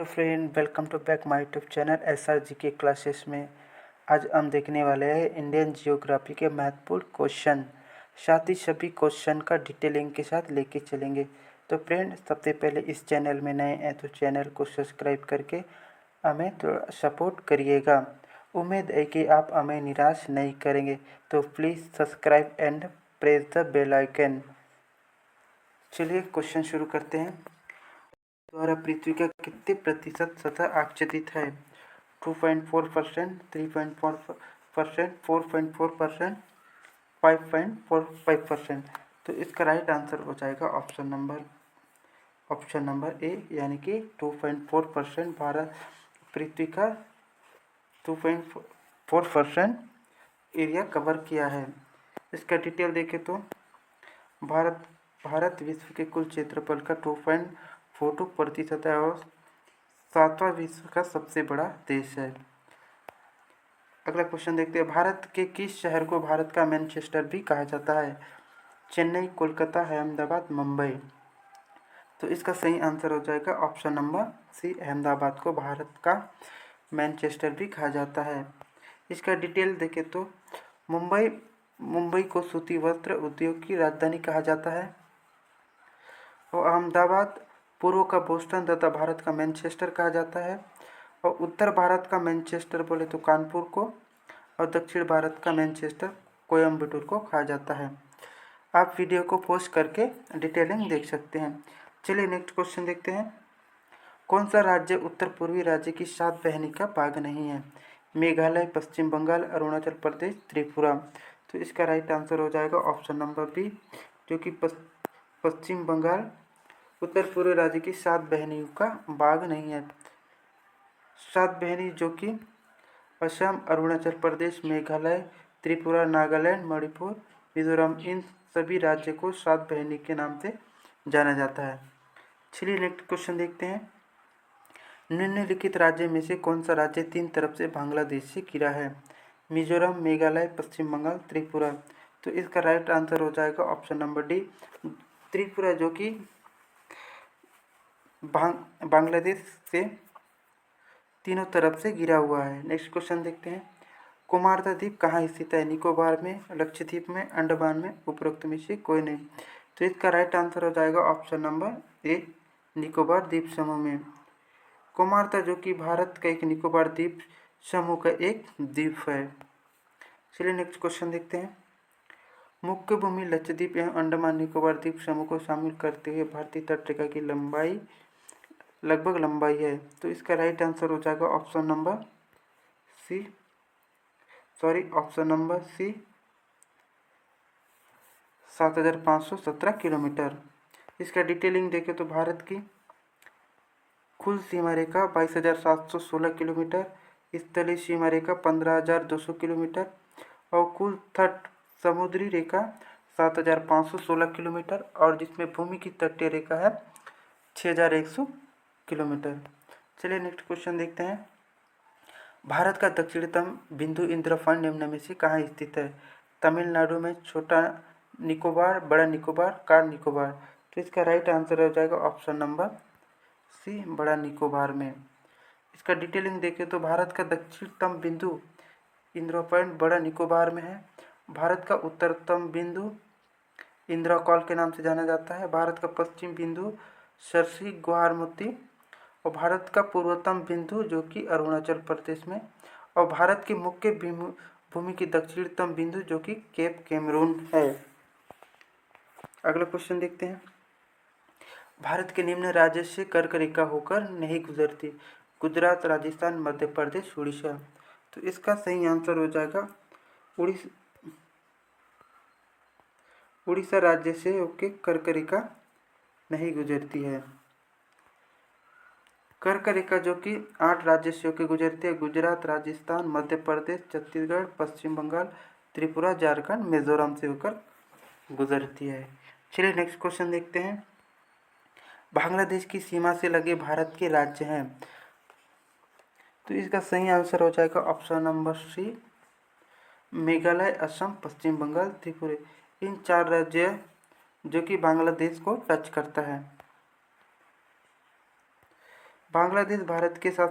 Friend, welcome to back my YouTube channel SR G के classes में। आज हम देखने वाले हैं इंडियन जियोग्राफी के महत्वपूर्ण क्वेश्चन, साथ ही सभी क्वेश्चन का डिटेलिंग के साथ लेके चलेंगे। तो फ्रेंड, सबसे पहले इस चैनल में नए हैं तो चैनल को सब्सक्राइब करके हमें थोड़ा सपोर्ट करिएगा। उम्मीद है कि आप हमें निराश नहीं करेंगे, तो please subscribe and press the bell icon. चलिए क्वेश्चन शुरू करते हैं। द्वारा पृथ्वी का कितने प्रतिशत सतह आच्छादित है? 2.4%, 3.4%, 4.4%, 5.45%। तो इसका राइट आंसर हो जाएगा ऑप्शन नंबर ए, यानी कि 2.4%। भारत पृथ्वी का 2.4% एरिया कवर किया है। इसका डिटेल देखें तो भारत विश्व के कुल क्षेत्रफल का 2.42% है और 7वां विश्व का सबसे बड़ा देश है। अगला क्वेश्चन देखते हैं। भारत के किस शहर को भारत का मैनचेस्टर भी कहा जाता है? चेन्नई, कोलकाता, अहमदाबाद, मुंबई। तो इसका सही आंसर हो जाएगा ऑप्शन नंबर सी, अहमदाबाद को भारत का मैनचेस्टर भी कहा जाता है। इसका डिटेल देखें तो मुंबई को सूती वस्त्र उद्योग की राजधानी कहा जाता है और अहमदाबाद पूर्व का बोस्टन तथा भारत का मैनचेस्टर कहा जाता है। और उत्तर भारत का मैनचेस्टर बोले तो कानपुर को, और दक्षिण भारत का मैनचेस्टर कोयम्बटूर को कहा जाता है। आप वीडियो को पॉज करके डिटेलिंग देख सकते हैं। चलिए नेक्स्ट क्वेश्चन देखते हैं। कौन सा राज्य उत्तर पूर्वी राज्य की 7 बहनी का भाग नहीं है? मेघालय, पश्चिम बंगाल, अरुणाचल प्रदेश, त्रिपुरा। तो इसका राइट आंसर हो जाएगा ऑप्शन नंबर बी, जो कि पश्चिम बंगाल उत्तर पूर्व राज्य की 7 बहनियों का भाग नहीं है। 7 बहनी जो कि असम, अरुणाचल प्रदेश, मेघालय, त्रिपुरा, नागालैंड, मणिपुर, मिजोरम, इन सभी राज्य को 7 बहनी के नाम से जाना जाता है। चलिए नेक्स्ट क्वेश्चन देखते हैं। निम्नलिखित राज्य में से कौन सा राज्य 3 तरफ से बांग्लादेश से घिरा है? मिजोरम, मेघालय, पश्चिम बंगाल, त्रिपुरा। तो इसका राइट आंसर हो जाएगा ऑप्शन नंबर डी, त्रिपुरा, जो कि बांग्लादेश से तीनों तरफ से घिरा हुआ है। नेक्स्ट क्वेश्चन देखते हैं। कुमारता द्वीप कहाँ स्थित है? निकोबार में, लक्षद्वीप में, अंडमान में, उपरोक्त में से कोई नहीं। तो इसका राइट आंसर हो जाएगा ऑप्शन नंबर ए, निकोबार द्वीप समूह में। कुमारता जो कि भारत का एक निकोबार द्वीप समूह का एक द्वीप है। चलिए नेक्स्ट क्वेश्चन देखते हैं। मुख्य भूमि लक्षद्वीप एवं अंडमान निकोबार द्वीप समूह को शामिल करते हुए भारतीय तटरेखा की लंबाई लगभग है। तो इसका राइट आंसर हो जाएगा ऑप्शन नंबर सी 7,517 किलोमीटर। इसका डिटेलिंग देखें तो भारत की कुल सीमा रेखा 22,716 किलोमीटर, स्थलीय सीमा रेखा 15,200 किलोमीटर और कुल तट समुद्री रेखा 7,516 किलोमीटर, और जिसमें भूमि की तटीय रेखा है 6,100 किलोमीटर। चलिए नेक्स्ट क्वेश्चन देखते हैं। भारत का दक्षिणतम बिंदु इंद्रफंड निम्न में से कहाँ स्थित है? तमिलनाडु में, छोटा निकोबार, बड़ा निकोबार, कार निकोबार। तो इसका राइट आंसर हो जाएगा ऑप्शन नंबर सी, बड़ा निकोबार में। इसका डिटेलिंग देखें तो भारत का दक्षिणतम बिंदु इंदिरा पॉइंट बड़ा निकोबार में है। भारत का उत्तरतम बिंदु इंदिरा कॉल के नाम से जाना जाता है। भारत का पश्चिम बिंदु सरसी गुवाहाटी, और भारत का पूर्वतम बिंदु जो कि अरुणाचल प्रदेश में, और भारत की मुख्य भूमि की दक्षिणतम बिंदु जो कि केप कैमरून है। अगला क्वेश्चन देखते हैं। भारत के निम्न राज्य से कर्क रेखा होकर नहीं गुजरती? गुजरात, राजस्थान, मध्य प्रदेश, उड़ीसा। तो इसका सही आंसर हो जाएगा उड़ीसा राज्य से होकर कर्क रेखा नहीं गुजरती है। कर्क रेखा जो कि 8 राज्य से होकर गुजरती है। गुजरात, राजस्थान, मध्य प्रदेश, छत्तीसगढ़, पश्चिम बंगाल, त्रिपुरा, झारखंड, मिजोरम से होकर गुजरती है। चलिए नेक्स्ट क्वेश्चन देखते हैं। बांग्लादेश की सीमा से लगे भारत के राज्य हैं? तो इसका सही आंसर हो जाएगा option number C, Meghalaya, Assam, Paschim Bengal, Tripura. इन 4 राज्य जो कि बांग्लादेश को टच करता है। बांग्लादेश भारत के साथ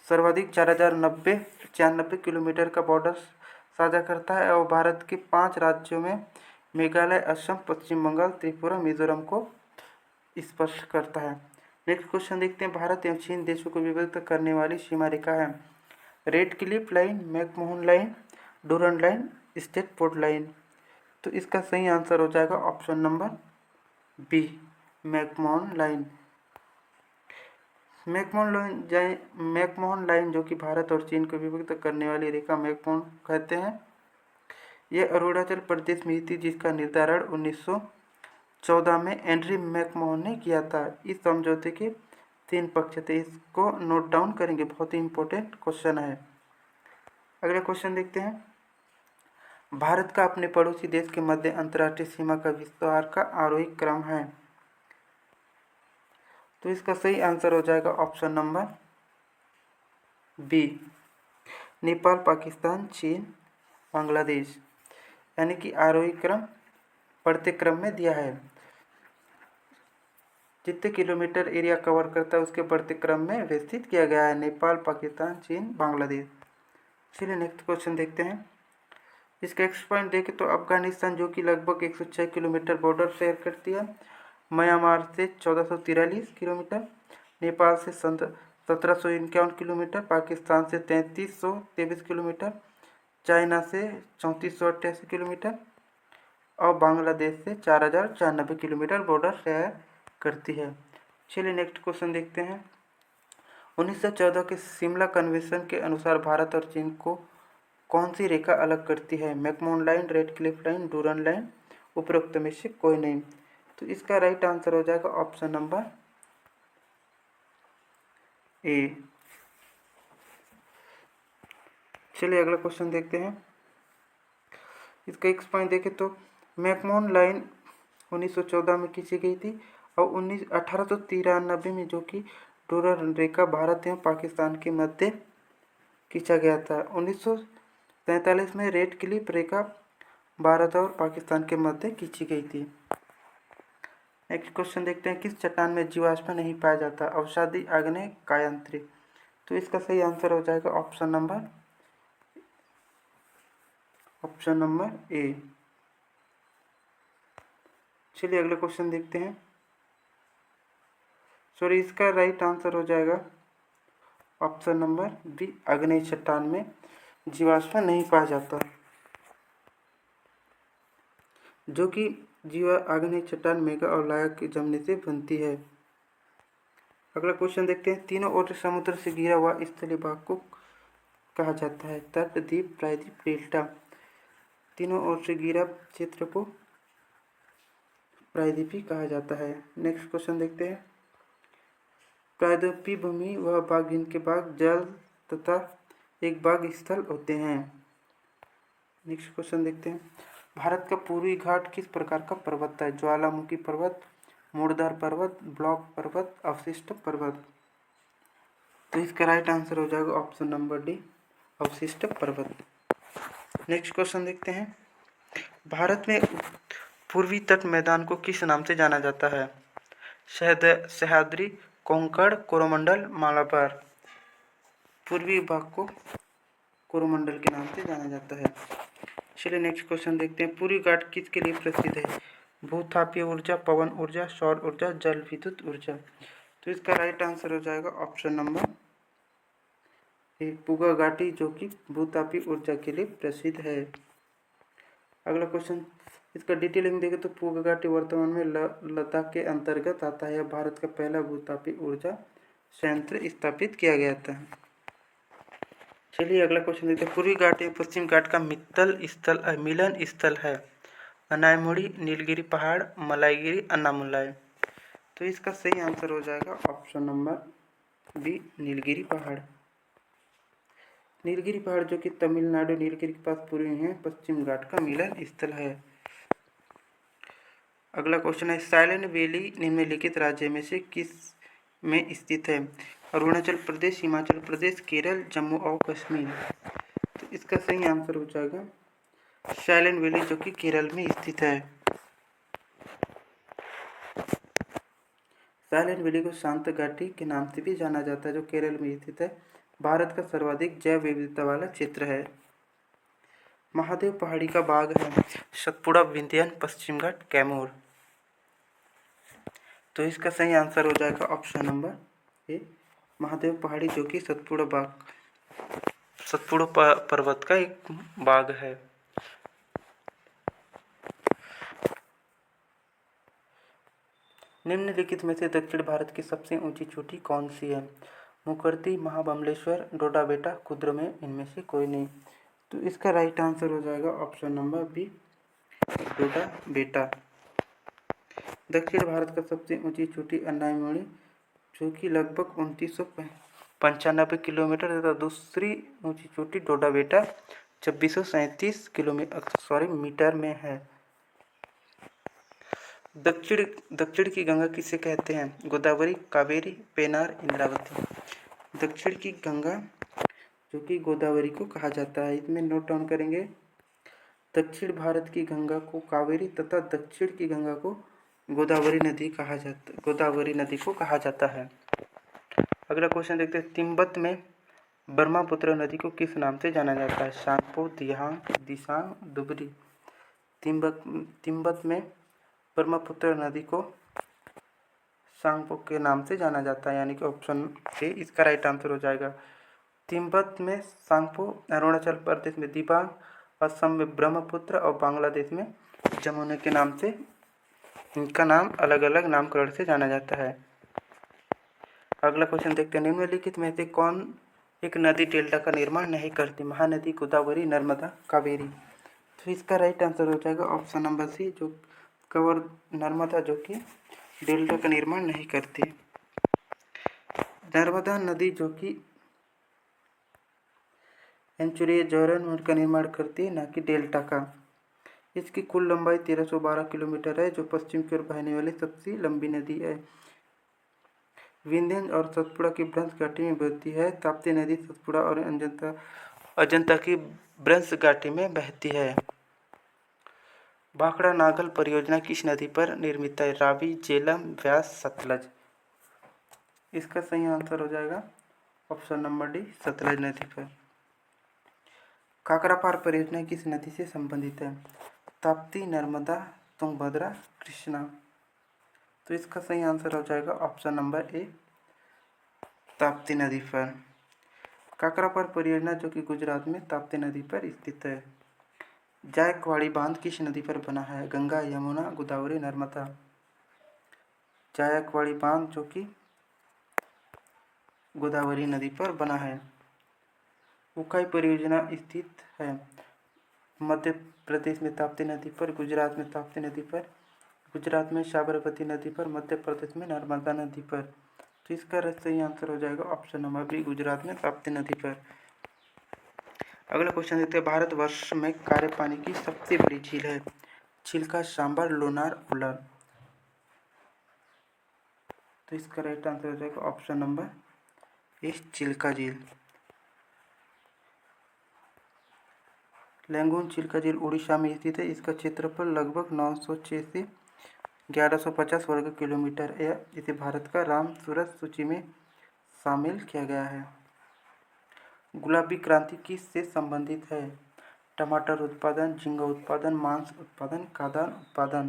सर्वाधिक 4090 किलोमीटर का बॉर्डर साझा करता है और भारत के 5 राज्यों में मेघालय, असम, पश्चिम बंगाल, त्रिपुरा, मिजोरम को स्पर्श करता है। नेक्स्ट क्वेश्चन देखते हैं, भारत एवं चीन देशों को विभक्त करने वाली सीमा रेखा है। Radcliffe line, McMahon line, Durand line, Stratford line. तो इसका सही आंसर हो जाएगा option number B, McMahon line. McMahon line जो कि भारत और चीन को विभक्त करने वाली रेखा मैकमोहन कहते हैं। यह अरुणाचल प्रदेश में थी, जिसका निर्धारण 1914 में हेनरी मैकमोहन ने किया था। इस समझौते के 3 पक्ष थे। इसको नोट डाउन करेंगे, बहुत ही इंपॉर्टेंट क्वेश्चन है। अगला क्वेश्चन देखते हैं, भारत का अपने पड़ोसी देश के मध्य अंतर्राष्ट्रीय सीमा का विस्तार का आरोही क्रम है। तो इसका सही आंसर हो जाएगा option number B, Nepal, Pakistan, चीन, बांग्लादेश। यानी कि आरोही क्रम बढ़ते क्रम में दिया है। जितने किलोमीटर एरिया कवर करता है उसके बढ़ते क्रम में व्यवस्थित किया गया है, नेपाल, पाकिस्तान, चीन, बांग्लादेश। चलिए नेक्स्ट क्वेश्चन देखते हैं। इसका एक्स पॉइंट देखें तो अफगानिस्तान जो कि लगभग 106 किलोमीटर बॉर्डर शेयर करती है, म्यांमार से 1443 किलोमीटर, नेपाल से 1751 किलोमीटर, पाकिस्तान से 3323 किलोमीटर, चाइना से 3488 किलोमीटर और बांग्लादेश से 4094 किलोमीटर बॉर्डर शेयर करती है। चलिए नेक्स्ट क्वेश्चन देखते हैं। 1914 के शिमला कन्वेंशन के अनुसार भारत और चीन को कौन सी रेखा अलग करती है? McMahon line, red Cliff line, Durand line, उपरोक्त में से कोई नहीं। तो इसका राइट आंसर हो जाएगा ऑप्शन नंबर ए। चलिए अगला क्वेश्चन देखते हैं। इसका एक पॉइंट देखें तो मैकमोहन लाइन 1914 में खींची गई थी और 1893 में जो कि डूरंड रेखा भारत एवं पाकिस्तान के मध्य खींचा गया था। 1943 में रेड क्लिफ रेखा भारत और पाकिस्तान के मध्य खींची गई थी। नेक्स्ट क्वेश्चन देखते हैं, किस चट्टान में जीवाश्म नहीं पाया जाता? अवसादी, आग्नेय, कायांत्री। तो इसका सही आंसर हो जाएगा ऑप्शन नंबर ए। चलिए अगला क्वेश्चन देखते हैं। सॉरी, इसका राइट आंसर हो जाएगा ऑप्शन नंबर बी, आग्नेय चट्टान में जीवाश्म नहीं पाया जाता, जो कि आग्नेय चट्टान मेगा और लावा के जमने से बनती है। अगला क्वेश्चन देखते हैं, तीनों ओर समुद्र से घिरा हुआ स्थलीय भाग को कहा जाता है? तट, द्वीप, प्रायद्वीप, डेल्टा। तीनों ओर से घिरा क्षेत्र को प्रायद्वीपी कहा जाता है। नेक्स्ट क्वेश्चन देखते हैं, प्रायद्वीपीय भूमि वह भाग जिनके भाग जल तथा एक भाग स्थल होते हैं। नेक्स्ट क्वेश्चन देखते हैं, भारत का पूर्वी घाट किस प्रकार का पर्वत है? ज्वालामुखी पर्वत, मूर्धार पर्वत, ब्लॉक पर्वत, अवशिष्ट पर्वत। तो इसका राइट आंसर हो जाएगा ऑप्शन नंबर डी, अवशिष्ट पर्वत। नेक्स्ट क्वेश्चन देखते हैं, भारत में पूर्वी तट मैदान को किस नाम से जाना जाता है? सह्याद्री, कोंकण, कोरोमंडल, मालाबार। पूर्वी भाग को कोरोमंडल के नाम से जाना जाता है। चलिए नेक्स्ट क्वेश्चन देखते हैं, पूर्वी घाट किसके लिए प्रसिद्ध है? भूतापीय ऊर्जा, पवन ऊर्जा, सौर ऊर्जा, जल विद्युत ऊर्जा। तो इसका राइट आंसर हो जाएगा ऑप्शन नंबर ए, पूगा घाटी, जो कि भूतापीय ऊर्जा के लिए प्रसिद्ध है। अगला क्वेश्चन, इसका डिटेलिंग देखें तो पूगा घाटी वर्तमान में लद्दाख के अंतर्गत आता है। भारत का पहला भूतापीय ऊर्जा संयंत्र स्थापित किया गया था। चलिए अगला क्वेश्चन देखते हैं, पूर्वी घाट एवं पश्चिम घाट का मिलन स्थल है। अनायमुड़ी, नीलगिरी पहाड़, मलाईगिरी, अन्नामुलाई। तो इसका सही आंसर हो जाएगा ऑप्शन नंबर बी, नीलगिरी पहाड़। नीलगिरी पहाड़ जो कि तमिलनाडु नीलगिरी के पास पूर्वी है, पश्चिम घाट का मिलन स्थल है। अगला क्वेश्चन है, साइलेंट वैली निम्नलिखित राज्य में से किस में स्थित है? अरुणाचल प्रदेश, हिमाचल प्रदेश, केरल, जम्मू और कश्मीर। तो इसका सही आंसर हो जाएगा साइलेंट वैली, जो कि केरल में स्थित है। साइलेंट वैली को शांत घाटी के नाम से भी जाना जाता है, जो केरल में स्थित है। भारत का सर्वाधिक जैव विविधता वाला क्षेत्र है। महादेव पहाड़ी का बाग है सतपुड़ा, विंध्याचल, पश्चिम घाट, कैमूर। तो इसका सही आंसर हो जाएगा ऑप्शन नंबर ए, महादेव पहाड़ी, जो कि सतपुड़ा पर्वत का एक बाग है। निम्नलिखित में से दक्षिण भारत की सबसे ऊंची चोटी कौन सी है? मुखर्ती, महाबलेश्वर, डोडा बेटा, कुद्र में इनमें से कोई नहीं। तो इसका राइट आंसर हो जाएगा ऑप्शन नंबर बी, डोडा बेटा। दक्षिण भारत का सबसे ऊंची चोटी अन्नायमोनी, जो कि लगभग 2995 किलोमीटर तथा दूसरी ऊंची चोटी डोडा बेटा 2637 मीटर में है। दक्षिण की गंगा किसे कहते हैं? गोदावरी, कावेरी, पेनार, इंद्रावती। दक्षिण की गंगा जो कि गोदावरी को कहा जाता है, इसमें नोट डाउन करेंगे। दक्षिण भारत की गंगा को कावेरी तथा दक्षिण की गंगा को गोदावरी नदी को कहा जाता है। अगला क्वेश्चन देखते हैं। तिब्बत में ब्रह्मपुत्र नदी को किस नाम से जाना जाता है? सांगपो, दियांग, दिसांग, दुबरी। तिब्बत में ब्रह्मपुत्र नदी को सांगपो के नाम से जाना जाता है, यानी कि ऑप्शन ए इसका राइट आंसर हो जाएगा। तिब्बत में सांगपो, अरुणाचल प्रदेश में दिबांग, असम में ब्रह्मपुत्र और बांग्लादेश में जमुना के नाम से इनका नाम अलग अलग नामकरण से जाना जाता है। अगला क्वेश्चन देखते हैं। निम्नलिखित में से कौन एक नदी डेल्टा का निर्माण नहीं करती? महानदी, गोदावरी, नर्मदा, कावेरी। तो इसका राइट आंसर हो जाएगा ऑप्शन नंबर सी, जो कवर नर्मदा, जो कि डेल्टा का निर्माण नहीं करती। नर्मदा नदी जो कि एंचुरिया जौहरन का निर्माण करती है, ना कि डेल्टा का। इसकी कुल लंबाई 1312 किलोमीटर है, जो पश्चिम की ओर बहने वाली सबसे लंबी नदी है। विंध्याचल और सतपुड़ा की ब्रह्म घाटी में बहती है। ताप्ती नदी सतपुड़ा और अजंता की ब्रह्म घाटी में बहती है। भाखड़ा नागल परियोजना किस नदी पर निर्मित है? रावी, झेलम, व्यास, सतलज। इसका सही आंसर हो जाएगा ऑप्शन नंबर डी, सतलज नदी पर। काकरापार परियोजना किस नदी से संबंधित है? ताप्ती, नर्मदा, तुंगभद्रा, कृष्णा। तो इसका सही आंसर हो जाएगा ऑप्शन नंबर ए, ताप्ती नदी पर। काकरापार परियोजना जो कि गुजरात में ताप्ती नदी पर स्थित है। जायकवाड़ी बांध किस नदी पर बना है? गंगा, यमुना, गोदावरी, नर्मदा। जायकवाड़ी बांध जो कि गोदावरी नदी पर बना है। उकाई परियोजना स्थित है मध्य प्रदेश में ताप्ती नदी पर, गुजरात में ताप्ती नदी पर, गुजरात में साबरमती नदी पर, मध्य प्रदेश में नर्मदा नदी पर। तो इसका सही आंसर हो जाएगा ऑप्शन नंबर बी, गुजरात में ताप्ती नदी पर। अगला क्वेश्चन देखते हैं। भारतवर्ष में खारे पानी की सबसे बड़ी झील है? चिल्का, सांबर, लोनार, उलर। तो इसका राइट आंसर हो जाएगा ऑप्शन नंबर ए, चिल्का झील। लैंगून चिल्का झील उड़ीसा में स्थित है। इसका क्षेत्रफल लगभग 906 से 1150 वर्ग किलोमीटर है। इसे भारत का रामसर सूची में शामिल किया गया है। गुलाबी क्रांति किस से संबंधित है? टमाटर उत्पादन, झींगा उत्पादन, मांस उत्पादन, खाद्यान्न उत्पादन।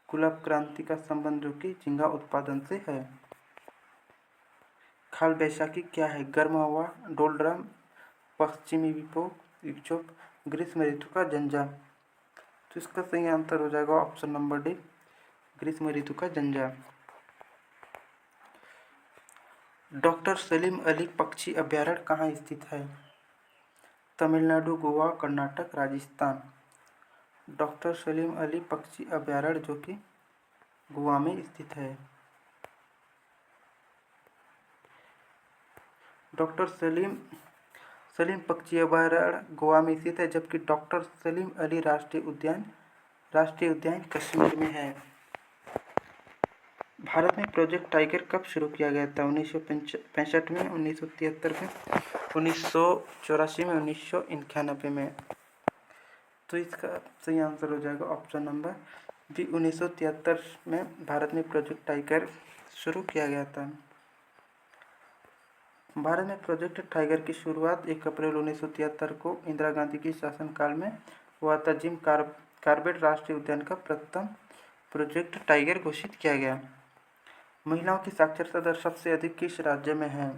गुलाब क्रांति का संबंध जो कि झींगा उत्पादन से है। काल बैसाखी क्या है? गर्म हवा, डोलड्रम, पश्चिमी विक्षोभ, ग्रीष्म ऋतु का जंजाल। तो इसका सही आंसर हो जाएगा ऑप्शन नंबर डी, ग्रीष्म ऋतु का जंजाल। डॉक्टर सलीम अली पक्षी अभ्यारण्य कहाँ स्थित है? तमिलनाडु, गोवा, कर्नाटक, राजस्थान। डॉक्टर सलीम अली पक्षी अभ्यारण्य जो कि गोवा में स्थित है। डॉक्टर सलीम पक्षी अभयारण्य गोवा में स्थित है, जबकि डॉक्टर सलीम अली राष्ट्रीय उद्यान कश्मीर में है। भारत में प्रोजेक्ट टाइगर कब शुरू किया गया था? 1965 में, 1973 में, 1984 में, 1991 में। तो इसका सही आंसर हो जाएगा ऑप्शन नंबर भी 1973 में भारत में प्रोजेक्ट टाइगर शुरू किया गया था। भारत में प्रोजेक्ट टाइगर की शुरुआत 1 अप्रैल 1973 को इंदिरा गांधी की शासनकाल में हुआ था। जिम कॉर्बेट राष्ट्रीय उद्यान का प्रथम प्रोजेक्ट टाइगर घोषित किया गया। महिलाओं की साक्षरता दर सबसे अधिक किस राज्य में है?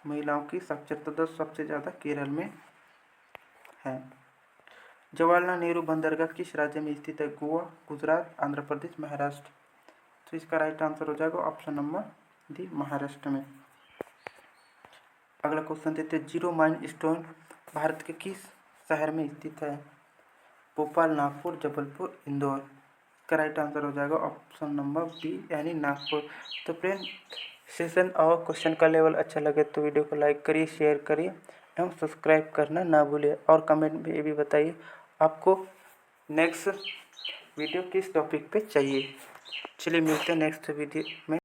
महिलाओं की साक्षरता दर सबसे ज़्यादा केरल में है। जवाहरलाल नेहरू बंदरगाह किस राज्य में स्थित है? गोवा, गुजरात, आंध्र प्रदेश, महाराष्ट्र। तो इसका राइट आंसर हो जाएगा ऑप्शन नंबर डी, महाराष्ट्र में। अगला क्वेश्चन देते हैं, जीरो माइल स्टोन भारत के किस शहर में स्थित है? भोपाल, नागपुर, जबलपुर, इंदौर। इसका राइट आंसर हो जाएगा ऑप्शन नंबर बी यानी नागपुर। तो फ्रेंड, सेशन और क्वेश्चन का लेवल अच्छा लगे तो वीडियो को लाइक करिए, शेयर करिए एवं सब्सक्राइब करना ना भूलिए। और कमेंट में ये भी बताइए आपको नेक्स्ट वीडियो किस टॉपिक पे चाहिए। चलिए मिलते हैं नेक्स्ट वीडियो में।